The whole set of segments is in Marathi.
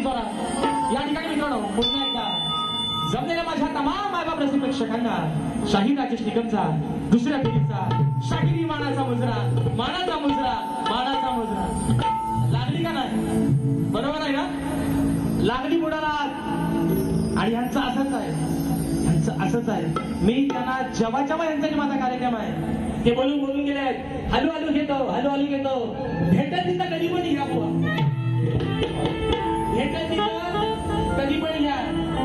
अगदी जोरात या ठिकाणी मित्रांनो पुन्हा एकदा जमलेल्या माझ्या तमाम मायबाप रसिक प्रेक्षकांना शाहीर राजेश निकमचा दुसऱ्या पिढीचा शाहिरी मानाचा मुजरा मानाचा मुजरा मानाचा मुजरा लागली का नाही? बरोबर आहे ना? लागली बुडाला आणि यांचं असंच आहे, यांचं असंच आहे. मी त्यांना जेव्हा जेव्हा यांचा माझा कार्यक्रम आहे ते बोलून गेले आहेत. हॅलो हॅलो घेतो, हॅलो हॅलो घेतो, भेटत तिथं कधी पण घ्या बुवा, भेटत तिथं कधी पण घ्या.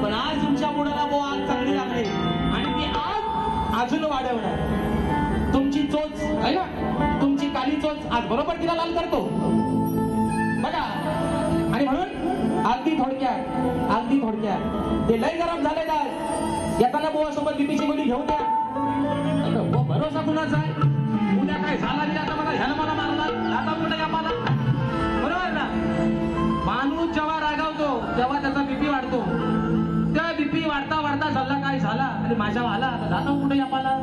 पण आज तुमच्या बुडाला बुवा आग चांगली लागली आणि ती आग अजून वाढवणार. तुमची चोच आहे ना, तुमची काली चोच आज बरोबर तिला लाल करतो बघा. आणि म्हणून अगदी थोडक्यात ते लय गरम झाले काय येताना बुवा सोबत बीपीची गोळी घेऊन द्या. भरोसा कुणाचा आहे? उद्या काय झाला नाही आता मला ह्याला मला मारला आता कुठे या मला. बरोबर ना? माणूस जेव्हा रागावतो तेव्हा त्याचा बीपी वाढतो. त्या बीपी वाढता वाढता झाला काय झाला आणि माझ्या आला आता जातो कुठे या मला.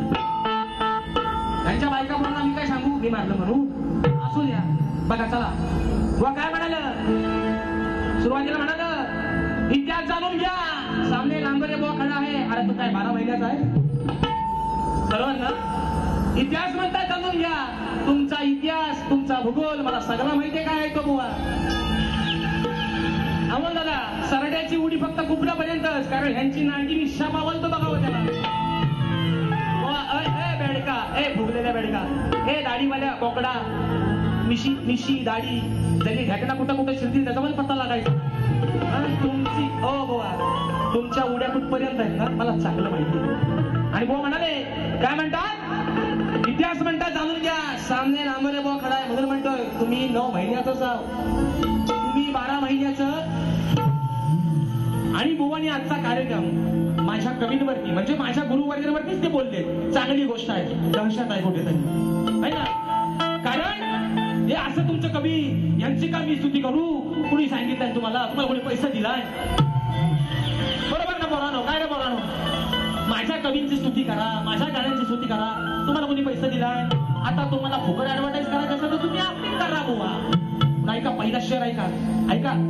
त्यांच्या बायका म्हणून आम्ही काय सांगू मी मारलं म्हणून असू द्या. बघा चला बुवा काय म्हणाल, सुरुवातीला म्हणाल इतिहास जाणून घ्या, सामने लांबरे बुवा खडा आहे. अरे तू काय 12 महिन्याचा आहे? बरोबर ना? इतिहास म्हणताय जाणून घ्या. तुमचा इतिहास तुमचा भूगोल मला सगळं माहितीये काय आहे तो बुवा. अमोल दादा सरड्याची उडी फक्त कुपडापर्यंतच, कारण ह्यांची नांगी मी शापावलतो बघावं त्याला. बेडका ए फुगलेल्या बेडका ए दाढीवाल्या बोकडा मिशी दाढी त्यांनी ढेकणा कुठं शिरतील त्याचा पण पत्ता लागायचा. तुमची ओ बुवा तुमच्या उड्या कुठपर्यंत आहेत ना मला चांगलं माहिती. आणि बुवा म्हणाले काय म्हणतात, इतिहास म्हणतात जाणून घ्या, सामने लांबरे बुवा खडा आहे. म्हणून म्हणतोय तुम्ही 9 महिन्याचंच आहात, तुम्ही 12 महिन्याचं. आणि बुवानी आजचा कार्यक्रम माझ्या कवींवरती म्हणजे माझ्या गुरुवर्गावरतीच ते बोलले. चांगली गोष्ट आहे, दहशत आहे कुठेतरी आहे ना. कारण हे असं तुमचं कवी यांची का मी स्तुती करू? कुणी सांगितलंय तुम्हाला कोणी पैसा दिलाय? बरोबर ना बोलानो? काय रे बोलानो? माझ्या कवींची स्तुती करा, माझ्या गाण्यांची स्तुती करा. तुम्हाला कोणी पैसा दिलाय? आता तुम्हाला फुकट ऍडव्हर्टाईज करायचं असेल तर तुम्ही आपली करा बुवा. ऐका पहिला शेअर ऐका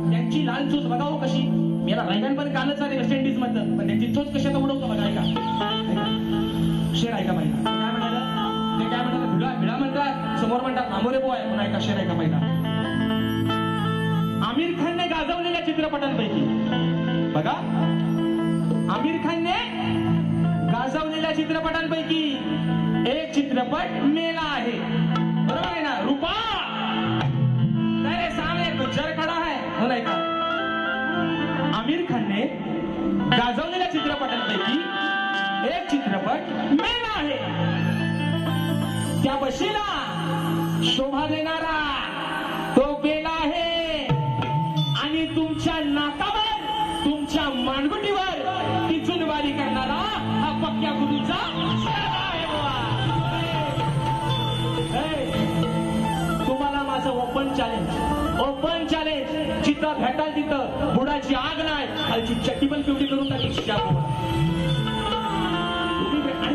त्यांची लाल चोच बघावं कशी. मला रायगण पण कालच आले वेस्ट इंडिज मधलं, पण त्यांची चोच कशी आता उडवतो बघा. ऐका शेअर ऐका पहिला. काय म्हणाला ते काय म्हणाला भिडा म्हणतात, समोर म्हणतात आमोरे बुवा आहे. पण ऐका शेअर ऐका पहिला. आमिर खानने गाजवलेल्या चित्रपटांपैकी बघा, आमिर खानने गाजवलेल्या चित्रपटांपैकी एक चित्रपट मेला आहे. बरोबर आहे ना? रूपा तेरे सामने गुज्जर खडा है. हो नाही का? आमिर खानने गाजवलेल्या चित्रपटांपैकी एक चित्रपट मेला आहे. त्या बशीला शोभा देणारा तो बेला आहे आणि तुमच्या नाकावर तुमच्या मानगुटीवर ती जुनवारी करणारा हा पक्क्या गुरुचा आहे बुवा. तुम्हाला माझं ओपन चॅलेंज जिथं भेटाल तिथं बुडाची आग नाही, खालची चट्टी पण पिवडी करून टाकायची.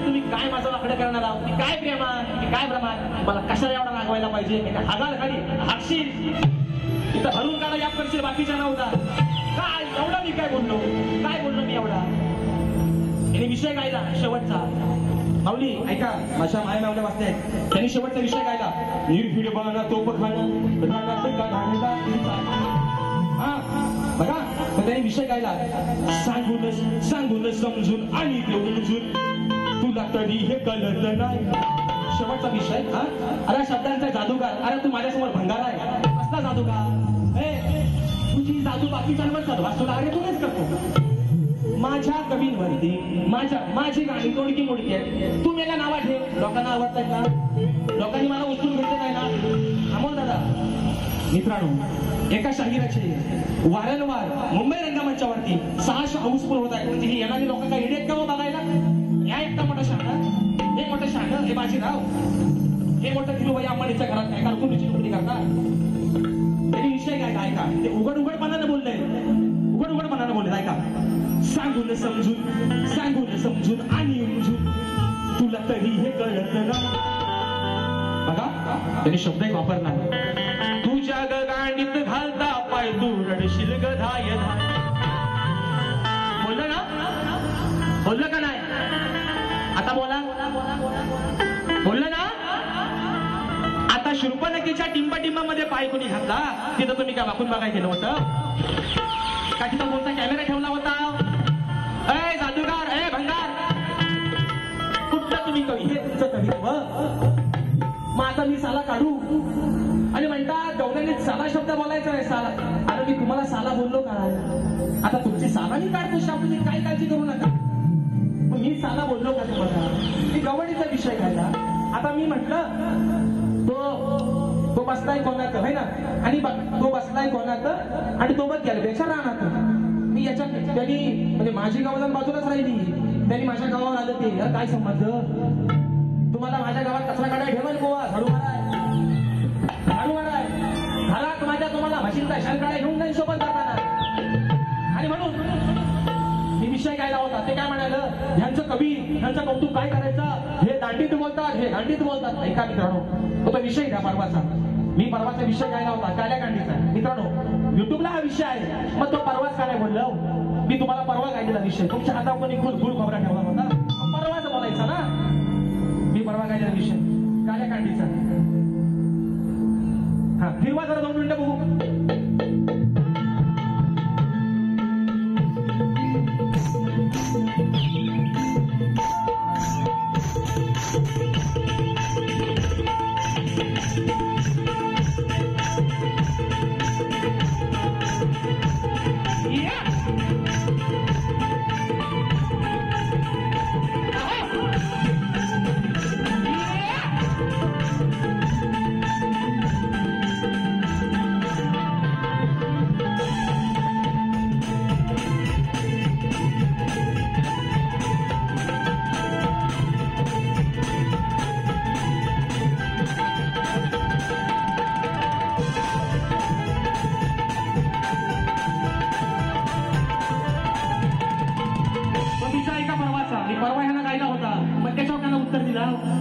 तुम्ही काय माझं वाकडं करणार आहोत? मी काय प्रेमान, काय प्रमाण, मला कशाला एवढा रागवायला पाहिजे? मी 1000 खाली हाकशील तिथं भरून काढा या करशील बाकीच्या नव्हता. काय एवढा मी काय बोललो मी एवढा? याने विषय गायला शेवटचा. माऊली ऐका, माझ्या माय मावल्या वाचते त्यांनी शेवटचा विषय गायला. निर्भीड बाणा तोप खाणं बघा, तर त्यांनी विषय गायला. सांगून समजून आणि देऊन तुला तरी हे कळत नाही. शेवटचा विषय. अरे शब्दांचा जादूगार, अरे तू माझ्यासमोर भंगार आहे. कसला जादूगार? तुझी जादू बाकीच्यांवर सदवास अरे तूच करतो. माझ्या कवींवरती माझी गाणी तोडकी मोडकी आहे. तू मेला नावा ठेव, लोकांना आवडताय का? लोकांनी मला उचलून घेतलं नाही ना? अमोल दादा मित्रांनो, एका शाहिराचे वारंवार मुंबई रंगमंचावरती 600 हाऊसफुल होत आहे. म्हणजे ही येणारी लोक काय इडियट का हो बघायला? या एकटा मोठा शहाणा, हे मोठं शहाणं हे बाजीराव, हे मोठं धीरूभाई अंबानीच्या घरात काय कारकुनीची नोकरी करतात. त्यांनी विषय काय ऐका, ते उघडपणाने बोलले ऐका. सांगून समजून आणि उमजून तुला तरी हे कळत ना. बघा त्यांनी शब्द एक वापरला. तुझ्या गांडीत घालता पाय तू रडशील गधाय शृंपणखेच्या टिंबामध्ये पाय कोणी घातला तिथं तुम्ही काय वाकून बघायला गेलं होतं का तिथं कोणता कॅमेरा ठेवला होता ए जादूगार ए भंगार कुठलं तुम्ही कवी हे तुमचं कवित्व मग आता मी साला काढू आणि म्हणतात गवल्याने साला शब्द बोलायचा आहे साला आता मी तुम्हाला साला बोललो का आता तुमची साला मी काढतो शब्द तुम्ही काय काळजी करू नका मी साला बोललो का तुम्हाला मी गवळीचा विषय काढला आता मी म्हटलं तो बसलाय कोणात है ना आणि तो बसलाय कोणात आणि तो बघ गेल्यापेक्षा राहणार मी याच्यात त्यांनी म्हणजे माझी गावाला बाजूलाच राहिली त्यांनी माझ्या गावावर आलं ते काय समज तुम्हाला माझ्या गावात कचरा काढाय ठेवल गोवा झाडू माराय घरात माझ्या तुम्हाला म्हशींचा शाल काढाय घेऊन नाही सोबत जाताना आणि म्हणून मी विषय गायला होता ते काय म्हणालं ह्यांचं कवी ह्यांचं कौतुक काय करायचं हे दांडीत बोलतात हे गांडीत बोलतात ऐका मित्रांनो तो विषय घ्या परवाचा मी परवाचा विषय गायला होता काल्या गांडीचा मित्रांनो युट्यूबला हा विषय आहे मग तो परवाच काय बोललो मी तुम्हाला परवा गायलेला विषय तुमच्या हातावर कोणी गुळ खोबरा ठेवला होता परवाच बोलायचा ना मी परवा गायलेला विषय काल्या गांडीचा हा फिरवा जरा 2 मिनिटं बघू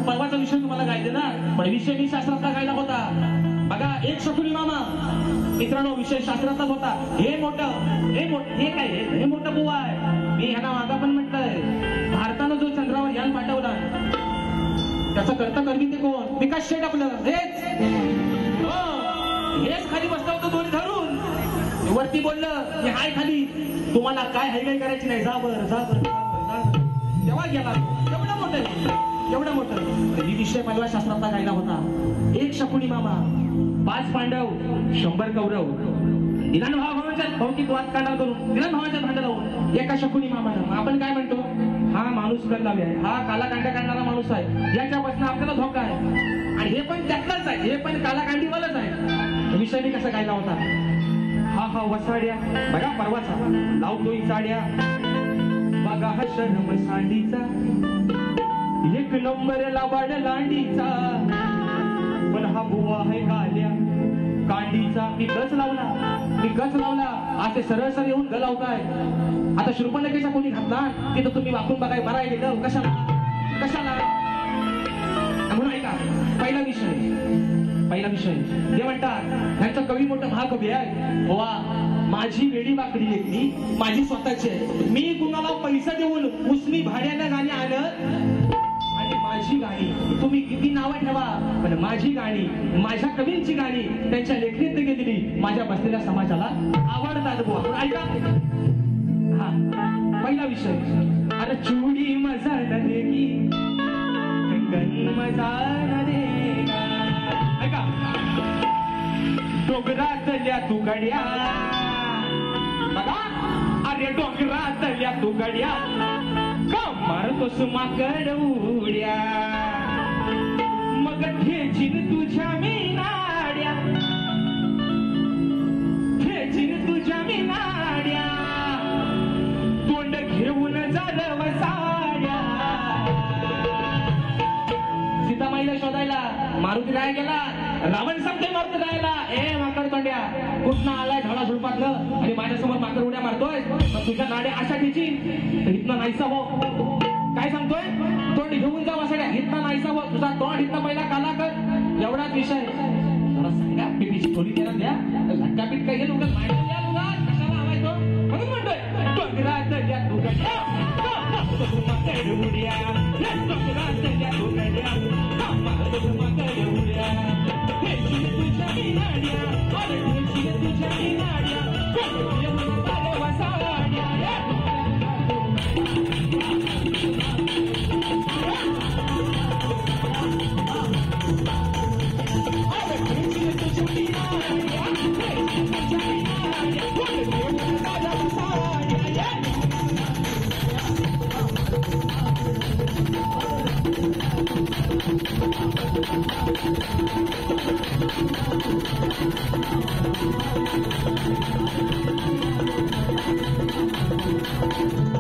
परवाचा विषय तुम्हाला गायले ना पण विषय मी शास्त्रातला गायला होता बघा एक शकुनी मामा मित्रांनो विषय शास्त्रातलाच होता हे काय हे मोठं बुवा आहे मी ह्याला मागा पण म्हटलंय भारतानं जो चंद्रावर यान पाठवला त्याचं कर्तकर्मी ते कोण विकास शेठ आपलं हेच खाली बसला होता दोन्ही धरून वरती बोललं की हाय खाली तुम्हाला काय हायगाय करायची नाही जा बर तेव्हा गेला एवढं मोठं ही विषय पहिला शास्त्रातला गायला होता एक शकुनी मामा 5 पांडव 100 कौरव दिलान भावाच्या भौतिक वाद काढा करून दिलान भावाच्या भांडण लावून एका शकुनी मामानं आपण काय म्हणतो हा माणूस कल्लावी आहे हा कालाकांड्या काढणारा माणूस आहे याच्यापासून आपल्याला धोका आहे आणि हे पण त्यातलाच आहे हे पण कालाकांडीवालच आहे विषय मी कसा गायला होता हा वसाड्या बघा परवाचा लावतोय साड्या बघा हा शर्म सांडीचा एक नंबर लावाड लांडीचा पण हा बुवा आहे काल्या कांडीचा मी गच लावला असे सरळ येऊन गलावताय आता शृंपणखेचा कोणी घातला तिथं तुम्ही वाकून बघाय मराय गेलं कशाला म्हणून ऐका पहिला विषय ते म्हणतात ह्यांचं कवी मोठं महाकवी आहे बुवा माझी वेडी वाकडी लेखली माझी स्वतःची आहे मी कुणाला पैसा देऊन उसनी भाड्यानं गाणी आणत माझी गाणी तुम्ही किती नावं ठेवा पण माझी गाणी माझ्या कवींची गाणी त्यांच्या लेखणीत गेलेली माझ्या बसलेल्या समाजाला आवडतात बुवा ऐका हा पहिला विषय अरे चुडी मजा न देगी कंगन मजा न देगा ऐका डोंगरातल्या तुकड्या बघा अरे डोंगरातल्या तुकड्या मारतोस माकड उड्या मग ठेचीन तुझ्या मिनाड्या तोंड घेऊन झालं वसाड्या सीतामाईला शोधायला मारुती काय गेला रावण सांगतोय मारुती जायला ए माकड तोंड्या कुठनं आलाय झाडा झुडपातलं आणि माझ्यासमोर माकड उड्या मारतोय तुझ्या नाड्या अशा ठेची इथनं नाहीसा हो काय सांगतोय तोंड घेऊन जा वासाड्या हितना नाहीसा हो तुझा तोंड हितना पहिला काला कर एवढाच विषय जरा सांगा पिपीची थोडी त्याला द्या झटकापीठ काही लोक माहिती द्या लोक कशाला हवाय तो म्हणून म्हणतोय डोंगरात द्या तुकड्या माकड उड्या डोंगरात द्या तुकड्या माकड उड्या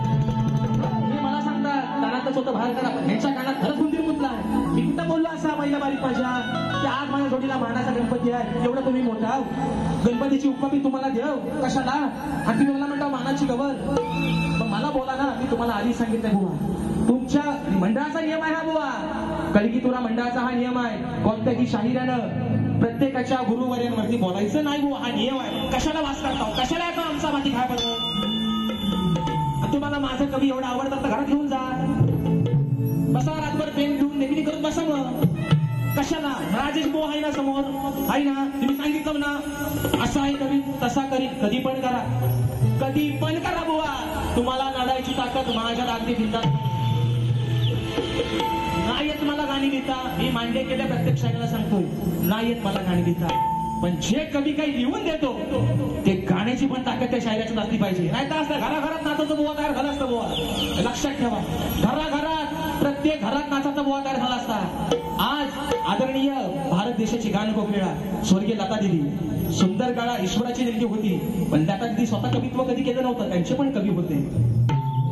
मला सांगतात कानातच होतं बाहेर करा ह्यांच्या कानात खरंच उंदीर मुतला आहे. मी कुठं बोललो असा पहिल्या बारीक माझ्या की आज माझ्या जोडीला मानाचा गणपती आहे एवढं तुम्ही मोठा गणपतीची उपमा तुम्हाला देव कशाला आणि तुम्ही मला म्हणता मानाची गवर मग मला बोला ना मी तुम्हाला आधी सांगितलंय बुवा तुमच्या मंडळाचा नियम आहे हा बुवा कलगीतुरा मंडळाचा हा नियम आहे कोणत्याही शाहिरानं प्रत्येकाच्या गुरुवर्यांवरती बोलायचं नाही बुवा हा नियम आहे. कशाला वास करता कशाला येतो आमचा माती काय बरं तुम्हाला माझं कवी एवढं आवडतं तर घरात घेऊन जा बसा रातभर पेन घेऊन नेहमी करत बसा मग कशाला राजेश भाऊ आहे ना समोर आहे ना तुम्ही सांगितलं ना असा आहे कवी तसा करी कधी पण करा बुवा तुम्हाला लढायची ताकद माझ्या रात्री भिंतात नाही येत मला गाणी लिहिता मी मांडे केल्या प्रत्येक शाळेला सांगतोय नाही येत मला गाणी लिहिता पण जे कवी काही लिहून देतो ते गाण्याची पण ताकद त्या शायराची असली पाहिजे नाही तर असतं घराघरात नाचाचं बुवा तयार झाला असतं बुवा लक्षात ठेवा घराघरात प्रत्येक घरात नाचाचा बुवा तयार झाला असता. आज आदरणीय भारत देशाची गान कोकिळा स्वर्गीय लता दिदी सुंदर काळा ईश्वराची देणगी होती पण लता दिदी स्वतः कवित्व कधी केलं नव्हतं त्यांचे पण कवी होते.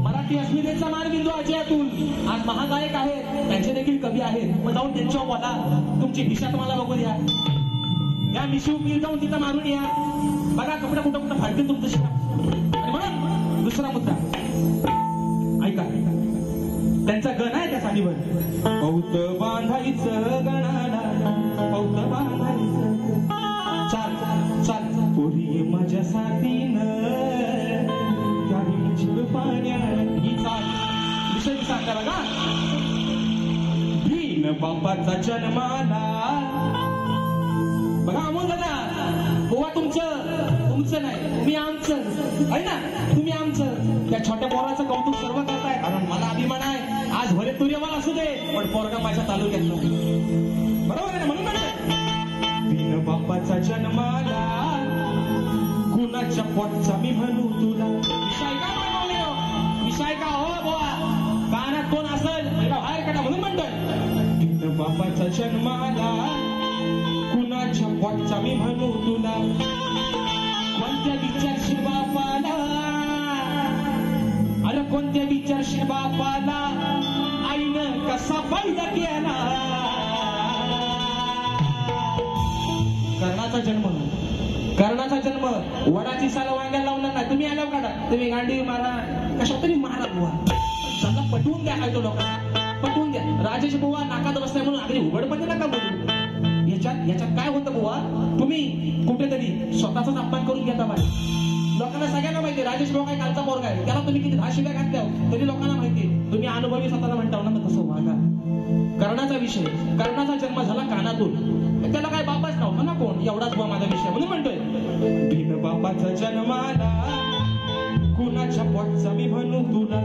मराठी अस्मितेचा मानबिंदू अजय अतुल आज महागायक आहेत त्यांचे देखील कवी आहेत मग जाऊन त्यांच्यावर बोला तुमची दिशा तुम्हाला बघू द्या या मिशिव मिल जाऊन तिथं मारून या बघा कपडे कुठं फाडतील तुमचं शिका. आणि म्हणून दुसरा मुद्दा ऐका त्यांचा गण आहे त्या साडीवर पौत बांधायचं गणाला पौत बांधायचं चाल चाल पोरी माझ्या साथीनं पाण्यात ही चाल विषय सांगा बघा भीन बापाचा जन्माला बघा अमोल दादा बुवा तुमचं नाही तुम्ही आमचं आहे ना तुम्ही आमचं त्या छोट्या पोराचं कौतुक सर्व करताय कारण मला अभिमान आहे आज भले तुर्यवाल असू दे पण पोरगा माझ्या तालुक्यातला बरोबर आहे ना म्हणून म्हणत बिन बापाचा जन्माला कुणाच्या पोटचा मी म्हणू तुला विषय का हो बुवा कानात कोण असेल बाहेर काढा म्हणून म्हणतोय बिन बापाचा जन्माला कुणाच्या पोटचा मी म्हणू तुला कोणत्या विचारशील बापाला अरे कोणत्या विचारशील बापाला आईनं कसा फायदा केला कर्णाचा जन्म वडाची साल वांग्याला लावणार नाही तुम्ही आल्यावर काढा तुम्ही गांडी मारा कशा तरी मारा बुवा त्यांना पटवून द्या काय तो लोकांना पटवून द्या राजेश बुवा नाकात बसलाय म्हणून आधी उघडपणे नका बोलू याच्यात काय होतं बुवा तुम्ही कुठेतरी स्वतःचाच अपमान करून घेता बाई लोकांना सगळ्यांना माहिती राजेश भाऊ काय कालचा पोरगा आहे त्याला तुम्ही किती 10 शिव्या घातल्या तरी लोकांना माहिती तुम्ही अनुभवी स्वतःला म्हणता ना मग तसं वागा कर्णाचा विषय कर्णाचा जन्म झाला कानातून त्याला काय बापाच नव्हता ना कोण एवढाच बुवा माझा विषय म्हणून म्हणतोय बिन बापाचा जन्माला कुणाच्या पोटचा मी म्हणू तुला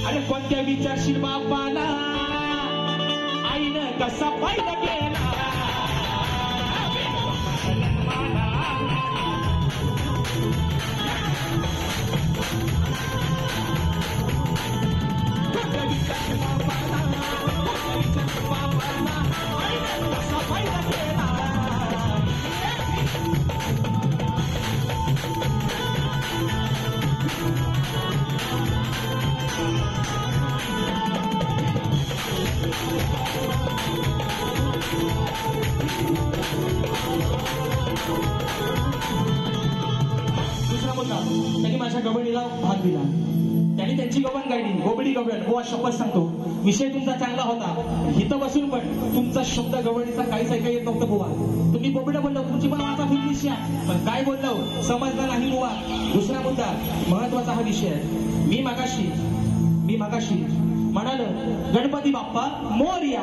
अरे कोणत्या विचारशील बापाला आईनं कसा फायदा केला दुसरा मुद्दा त्यांनी माझ्या गवळीला भाग दिला त्यांनी त्यांची गवण गायली गोबडी गवळण बुवा शपथ सांगतो विषय तुमचा चांगला होता इथं बसून पण तुमचा शब्द गवळीचा काहीच ऐका येत नव्हतं बुवा तुम्ही बोबडं बोललो तुमची पण वाचा फिरलीशी पण काय बोललो समजलं नाही बुवा. दुसरा मुद्दा महत्वाचा हा विषय आहे मी मागाशी म्हणाल गणपती बाप्पा मोरया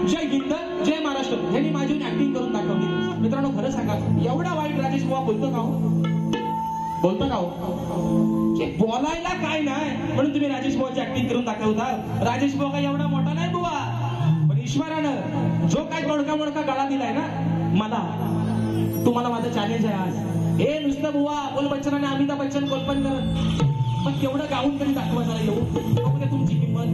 जय हिंद जय महाराष्ट्र यांनी माझी ऍक्टिंग करून दाखवली. मित्रांनो खरं सांगा, एवढा वाईट राजेश बुवा बोलतो का हो? बोलतो का हो? बोलायला काय नाही म्हणून तुम्ही राजेश बुवाची ऍक्टिंग करून दाखवता. राजेश बुवा काय एवढा मोठा नाही बुवा, पण ईश्वरानं जो काय मोडका गळा दिलाय ना मला, तुम्हाला माझं चॅलेंज आहे आज. हे नुसतं बुवा अमोल बच्चन आणि अमिताभ बच्चन कोल्पन करत, पण तेवढं गाऊन तरी दाखवा जरा. येऊ तुमची किंमत.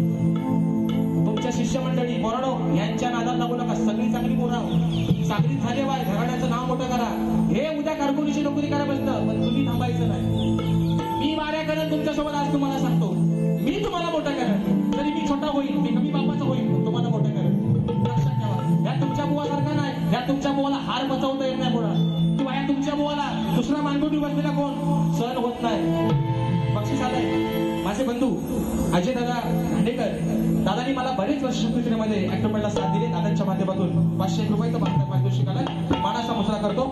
तुमच्या शिष्यमंडळी पोरांनो यांच्या नादात लागू नका. सगळी चांगली पोरं साखरीत झाले बाय, घराण्याचं नाव मोठं करा. हे उद्या कारकुनीची नोकरी करा बसतं, पण तुम्ही थांबायचं नाही. मी वाऱ्या करेन तुमच्यासोबत. आज तुम्हाला सांगतो, मी तुम्हाला मोठं करेन. जरी मी छोटा होईल, मी कमी बापाचा होईल, तुम्हाला मोठं करेन. लक्षात ठेवा. या तुमच्या बुवासारखा नाही. या तुमच्या बुवाला हार बचावता येत नाही पुढं, किंवा या तुमच्या बुवाला दुसरा मानगोटी बसलेला कोण सहन होत नाही. बक्षीस आलंय. माझे बंधू अजय दादा खांडेकर दादानी मला बरेच वर्ष मित्रमध्ये ऍक्टरमेंटला साथ दिली. दादांच्या माध्यमातून 500 रुपयाचं पारितोषिक आलं. मानाचा मुजरा करतो.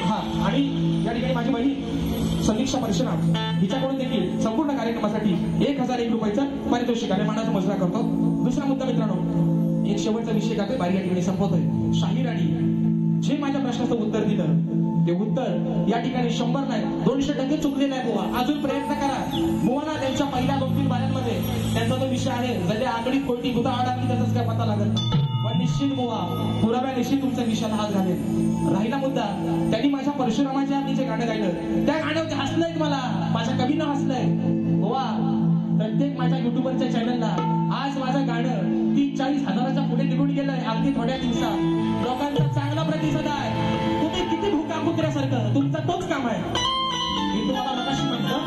हा, आणि या ठिकाणी माझी बहीण समीक्षा परशुराम हिच्याकडून देखील संपूर्ण कार्यक्रमासाठी 1001 रुपयाचं पारितोषिक आले. मानाचा मुजरा करतो. दुसरा मुद्दा मित्रांनो, एक शेवटचा विषय टाकतोय, बारी या ठिकाणी संपवतोय. शाहीर आणि जे माझ्या प्रश्नाचं उत्तर दिलं ते उत्तर या ठिकाणी 100 नाही 200% चुकलेलं आहे बुवा. अजून प्रयत्न करा बुवाना. त्यांच्या पहिल्या 2-3 बाऱ्यांमध्ये त्यांचा जो विषय आहे, जरी आकडीत कोटी गुदा अडकली त्याचाच काय पता लागत, पण निश्चित बुवा पुराव्या निश्चित तुमच्या विषयाला हात घालेल. राहिला मुद्दा, त्यांनी माझ्या परशुरामाच्या मी जे गाणं गायलं त्या गाण्यावरती हसलंय मला, माझ्या कवीनं हसलंय बुवा. प्रत्येक माझ्या युट्यूबरच्या चॅनलला आज माझं गाणं 30-40 हजाराच्या पुढे निघून गेलंय अगदी थोड्या दिवसात. लोकांचा चांगला प्रतिसाद आहे. तुम्ही किती भुका कुत्र्यासारखं, तुमचं तोच काम आहे. मी तुम्हाला मगाशी म्हणतो,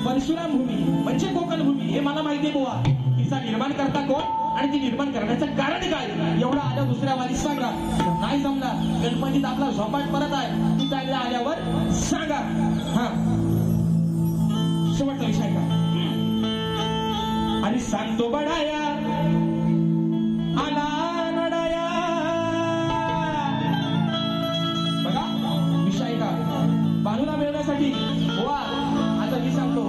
परशुराम भूमी म्हणजे कोकण भूमी हे मला माहिती आहे बुवा. तिचा निर्माण करता कोण आणि ती निर्माण करण्याचं कारण काय, एवढं आलं दुसऱ्या वारीत सांगा. नाही जमला गणपतीत आपला झोपाट परत आहे, ती चांगल्या आल्यावर सांगा. हा, शेवटचा विषय का आणि सांगतो बडाया आला नडाया. बघा विषय का बानूला मिळवण्यासाठी वा. आता मी सांगतो,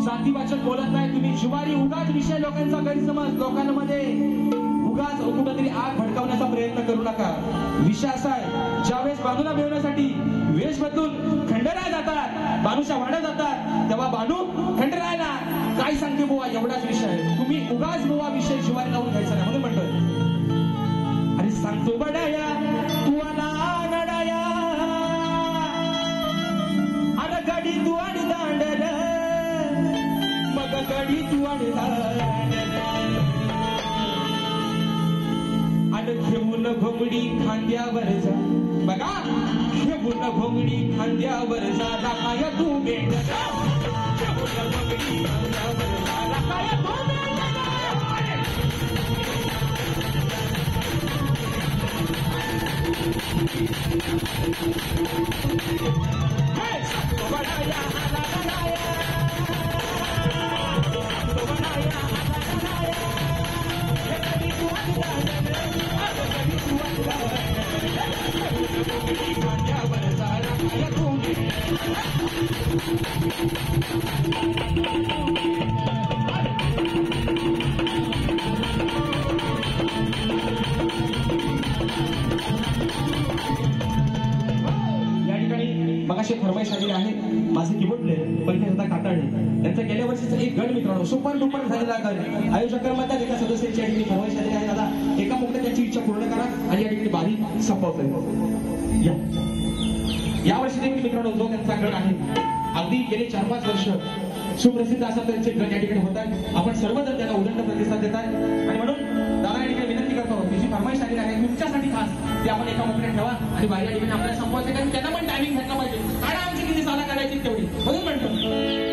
जातीवाचक बोलत नाही तुम्ही. जुवारी उगाच विषय लोकांचा गैरसमज लोकांमध्ये उगाच कुठंतरी आग भडकावण्याचा प्रयत्न करू नका. विषय असा आहे, ज्यावेळेस बानूला मिळवण्यासाठी वेश बदलून खंडराय जातात, बानूच्या वाड्या जातात, तेव्हा बानू खंडरायला काय सांगते बुवा, एवढाच विषय आहे. तुम्ही उगाच बुवा विषय शिवाय लावून घ्यायचा नाही म्हणून म्हणतोय. अरे सांगतो बडाया तू आला नडाया, अरे गाडी तू आणि दांडर, मग गाडी तू आणि आणि घेऊन घोंगडी खांद्यावर जा. बघा घेऊन घोंगडी खांद्यावर जा, राखाय तू बेट जा. घेऊन घोंगडी खांद्यावर जा, राखाय तू बेट जा. बडाया आला बडाया, बडाया आला बडाया, हे कधी तू आला हे कधी तू आला, घोंगडी खांद्यावर जा, राखाय तू बेट मगाशी फरमाईश आलेली आहे. माझे कीबोर्ड प्लेअर पंकज काताडे त्यांचा गेल्या वर्षीचा एक गण मित्रांनो सुपर डुपर झालेला गण आयोजकांमधल्या एका सदस्याची या ठिकाणी फरमाईश आलेली आहे. दादा एका मुक्त त्याची इच्छा पूर्ण करा आणि या ठिकाणी बारी संपवतोय. यावर्षी देखील मित्रांनो जो त्यांचा गण आहे, अगदी गेले 4-5 वर्ष सुप्रसिद्ध असा त्यांचे गण या ठिकाणी होत आहेत. आपण सर्वजण त्यांना उदंड प्रतिसाद देत आहे आणि म्हणून दादा या ठिकाणी विनंती करतो, त्याची फरमाईश आलेली आहे तुमच्यासाठी खास, ते आपण एका मुक्यात ठेवा आणि बाहेर या ठिकाणी आपल्याला संपवायचे, कारण त्यांना पण टायमिंग भेटला पाहिजे. काढा आमची किती साला काढायची तेवढी म्हणून म्हणतो.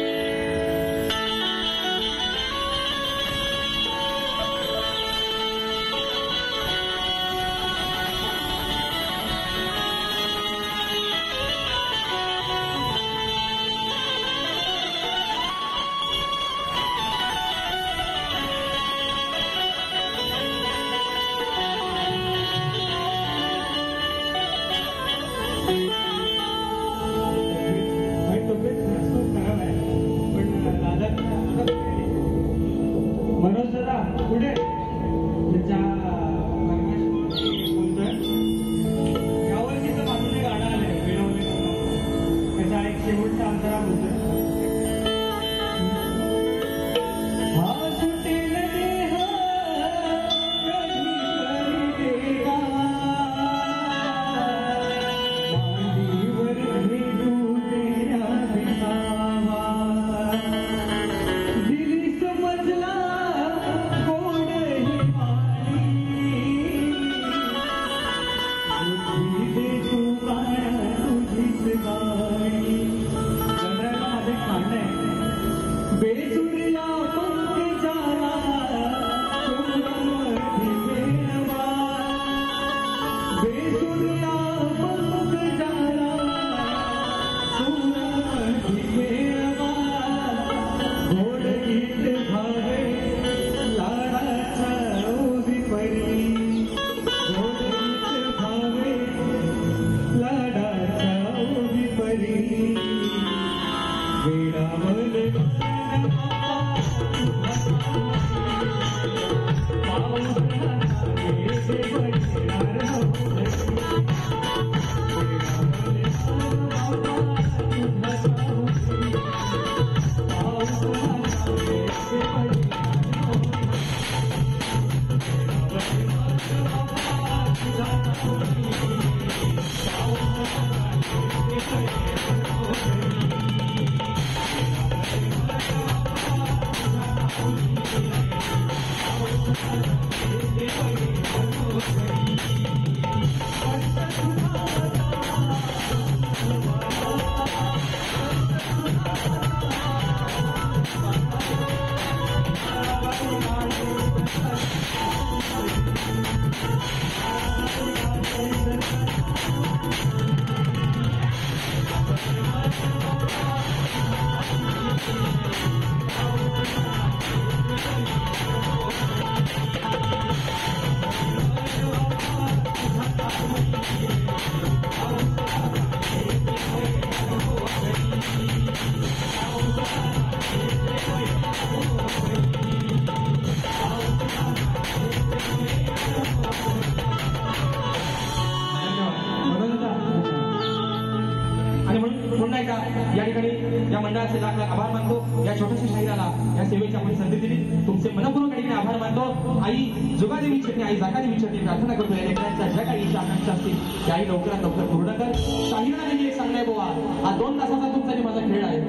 आणि म्हणून पुन्हा एकदा या ठिकाणी या मंडळाचे लाख लाख आभार मानतो. या छोट्याशा शाहिराला या सेवेची आपण संधी दिली, तुमचे मनपूर्वक ठिकाणी आभार मानतो. आई जोगादेवी चटणी, आई जागादेवी चटणी प्रार्थना करतो या लेकरांच्या ज्या काही इच्छा आकांक्षा असतील त्या आई लवकरात लवकर पूर्ण कर. शाहिराला देखील एक सांगणार बोवा, हा 2 तासाचा तुमचा आणि माझा खेळ आहे.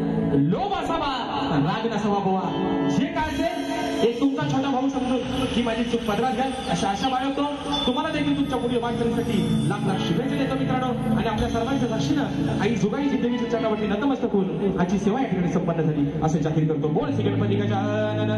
लोभ असावा राग नसावा बोवा. जे काय असेल एक तुमचा छोटा भाऊ समजून ही माझी चूक पदरात घ्याल अशा आशा बाळगतो. तुम्हाला देखील तुमच्या पुढील वाटचालीसाठी लाख लाख शुभेच्छा देतो मित्रांनो. आणि आपल्या सर्वांच्या साक्षीनं आई जुगाई देवीच्या चरणावरती नतमस्तक होऊन आजची सेवा या ठिकाणी संपन्न झाली असे जाहीर करतो. बोल श्री गणपती गजानन.